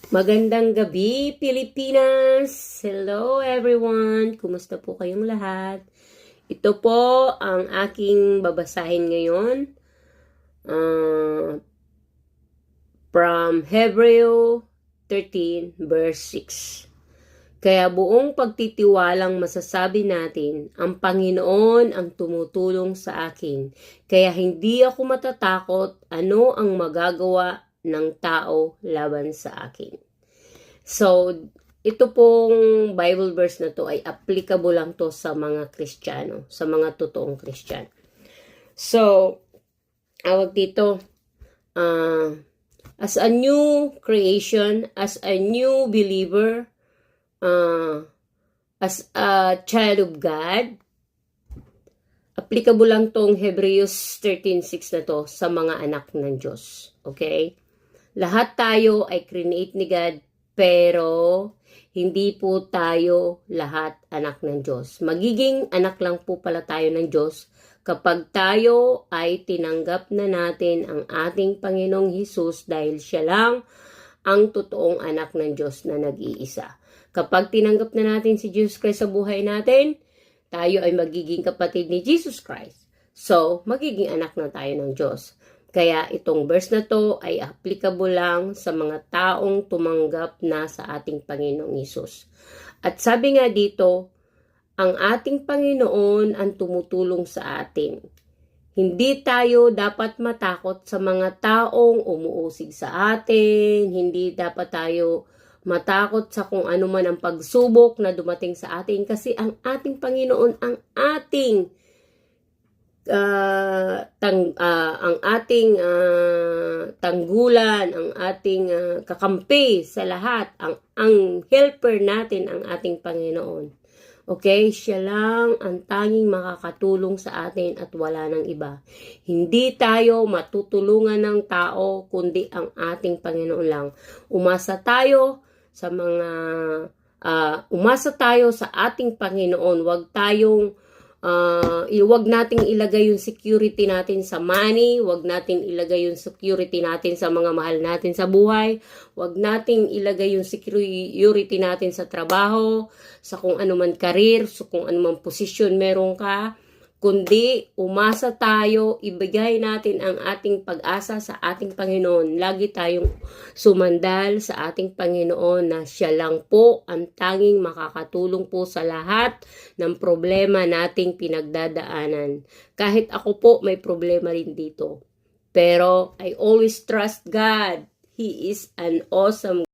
Magandang gabi, Pilipinas! Hello everyone! Kumusta po kayong lahat? Ito po ang aking babasahin ngayon from Hebreo 13 verse 6. Kaya buong pagtitiwalang masasabi natin, ang Panginoon ang tumutulong sa akin. Kaya hindi ako matatakot ano ang magagawa ng tao laban sa akin. So, ito pong Bible verse na to ay applicable lang to sa mga Kristiyano, sa mga totoong Kristiyano. So, awag dito, as a new creation, as a new believer, as a child of God, applicable lang tong Hebrews 13:6 na to sa mga anak ng Diyos. Okay? Lahat tayo ay create ni God, pero hindi po tayo lahat anak ng Diyos. Magiging anak lang po pala tayo ng Diyos kapag tayo ay tinanggap na natin ang ating Panginoong Hesus dahil siya lang ang totoong anak ng Diyos na nag-iisa. Kapag tinanggap na natin si Jesus Christ sa buhay natin, tayo ay magiging kapatid ni Jesus Christ. So, magiging anak na tayo ng Diyos. Kaya itong verse na to ay applicable lang sa mga taong tumanggap na sa ating Panginoong Hesus. At sabi nga dito, ang ating Panginoon ang tumutulong sa atin. Hindi tayo dapat matakot sa mga taong umuusig sa atin. Hindi dapat tayo matakot sa kung ano man ang pagsubok na dumating sa atin. Kasi ang ating Panginoon ang ating ang ating tanggulan, ang ating kakampi sa lahat, ang helper natin, ang ating Panginoon. Okay? Siya lang ang tanging makakatulong sa atin at wala nang iba. Hindi tayo matutulungan ng tao, kundi ang ating Panginoon lang. Umasa tayo sa ating Panginoon. Huwag nating ilagay yung security natin sa money, huwag nating ilagay yung security natin sa mga mahal natin sa buhay, huwag nating ilagay yung security natin sa trabaho, sa kung ano man career, sa kung ano man posisyon meron ka, kundi umasa tayo, ibigay natin ang ating pag-asa sa ating Panginoon. Lagi tayong sumandal sa ating Panginoon na siya lang po ang tanging makakatulong po sa lahat ng problema nating pinagdadaanan. Kahit ako po may problema rin dito. Pero I always trust God. He is an awesome